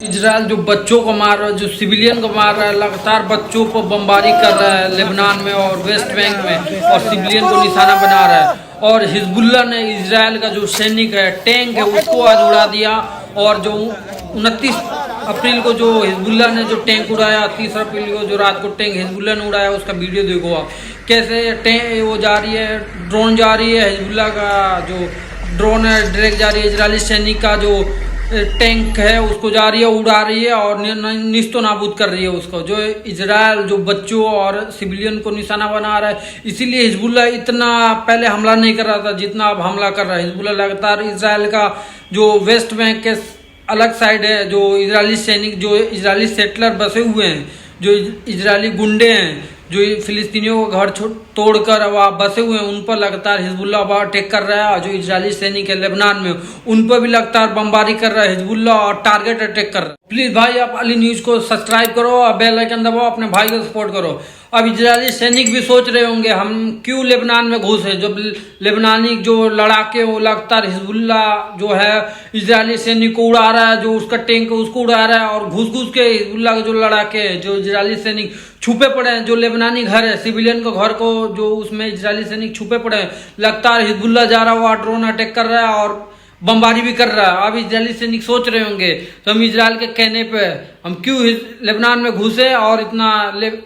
Israel जो बच्चों को मार रहा है, जो सिविलियन को मार रहा है, लगातार बच्चों को बमबारी कर रहा है लेबनान में और वेस्ट बैंक में, और सिविलियन को निशाना बना रहा है। और हिजबुल्लाह ने इजराइल का जो सैनिक है, टैंक है, उसको आज उड़ा दिया। और जो 29 अप्रैल को जो हिजबुल्लाह ने जो टैंक उड़ाया, 30 अप्रैल को जो रात को टैंक हिजबुल्लाह ने उड़ाया, उसका वीडियो देखो आप। कैसे टैंक वो जा रही है, ड्रोन जा रही है, हिजबुल्लाह का जो ड्रोन है डायरेक्ट जा रही है, इजरायली सैनिक का जो टैंक है उसको जा रही है, उड़ा रही है और निस्तो नाबूद कर रही है उसको। जो इजराइल जो बच्चों और सिविलियन को निशाना बना रहा है, इसीलिए हिजबुल्लाह इतना पहले हमला नहीं कर रहा था जितना अब हमला कर रहा है। हिजबुल्लाह लगातार इजराइल का जो वेस्ट बैंक के अलग साइड है, जो इजरायली सैनिक, जो इजरायली सेटलर बसे हुए हैं, जो इजरायली गुंडे हैं, जो फिलिस्तीनियों का घर तोड़कर वहाँ बसे हुए हैं, उन पर लगातार हिजबुल्लाह अब अटैक कर रहा है। और जो इजरायली सैनिक है लेबनान में, उन पर भी लगातार बमबारी कर रहा है हिजबुल्लाह और टारगेट अटैक कर रहा है। प्लीज भाई आप अली न्यूज को सब्सक्राइब करो और बेल आइकन दबाओ, अपने भाई को सपोर्ट करो। अब इजरायली सैनिक भी सोच रहे होंगे हम क्यों लेबनान में घुसे। जब लेबनानी जो लड़ाके वो लगातार हिजबुल्लाह जो है इजरायली सैनिक को उड़ा रहा है, जो उसका टैंक उसको उड़ा रहा है, और घुस घुस के हिजबुल्लाह के जो लड़ाके जो इजरायली सैनिक छुपे पड़े हैं, जो लेबनानी घर है, सिविलियन के घर को जो उसमें इजरायली सैनिक छुपे पड़े हैं, लगातार हिजबुल्लाह जा रहा हुआ ड्रोन अटैक कर रहा है और बमबारी भी कर रहा है। अब इजरायली सैनिक सोच रहे होंगे तो हम इजराइल के कहने पे हम क्यों लेबनान में घुसे और इतना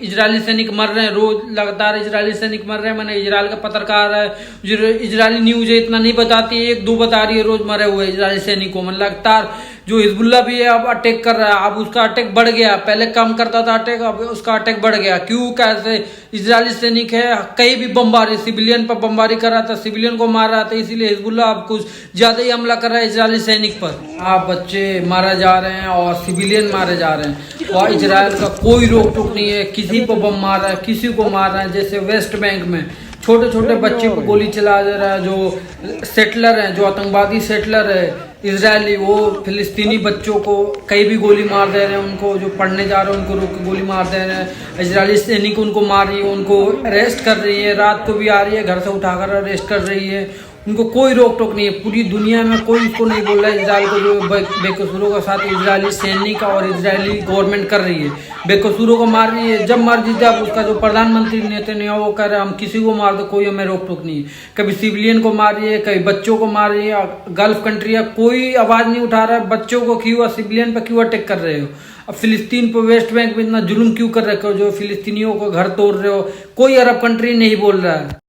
इजरायली सैनिक मर रहे हैं, रोज लगातार इजरायली सैनिक मर रहे हैं। मैंने इजराइल का पत्रकार है, इजरायली न्यूज है, इतना नहीं बताती है, एक दो बता रही है रोज मरे हुए इजरायली सैनिकों में। लगातार जो हिजबुल्लाह भी है अब अटैक कर रहा है, अब उसका अटैक बढ़ गया, पहले कम करता था अटैक, अब उसका अटैक बढ़ गया। क्यों, कैसे? इजरायली सैनिक है, कहीं भी बमबारी, सिविलियन पर बमबारी कर रहा था, सिविलियन को मार रहा था, इसीलिए हिजबुल्लाह अब कुछ ज्यादा ही हमला कर रहा है इजरायली सैनिक पर। आप बच्चे मारे जा रहे हैं और सिविलियन मारे जा रहे हैं, और इजराइल का कोई रोक टोक नहीं है। किसी को बम मार रहा है, किसी को मार रहा है। जैसे वेस्ट बैंक में छोटे छोटे बच्चे को गोली चला दे रहा है, जो सेटलर हैं, जो आतंकवादी सेटलर है इजरायली, वो फिलिस्तीनी बच्चों को कहीं भी गोली मार दे रहे हैं। उनको जो पढ़ने जा रहे हैं उनको रोक के गोली मार दे रहे हैं। इजरायली सैनिक उनको मार रही है, उनको अरेस्ट कर रही है, रात को भी आ रही है, घर से उठाकर अरेस्ट कर रही है। उनको कोई रोक टोक नहीं है। पूरी दुनिया में कोई इसको नहीं बोल रहा है इजराइल को जो बेकसूरों का साथ इजरायली सैनिक और इजरायली गवर्नमेंट कर रही है, बेकसूरों को मार रही है। जब मर्जी जब उसका जो प्रधानमंत्री नेतन्याहू वो कह रहे हैं हम किसी को मार दो, कोई हमें रोक टोक नहीं है। कभी सिविलियन को मार रही है, कभी बच्चों को मार रही है। गल्फ कंट्री है, कोई आवाज नहीं उठा रहा है। बच्चों को क्यों, सिविलियन पर क्यों अटैक कर रहे हो? अब फिलिस्तीन पर, वेस्ट बैंक में इतना जुल्म क्यों कर रहे हो, जो फिलिस्तीनियों को घर तोड़ रहे हो? कोई अरब कंट्री नहीं बोल रहा है।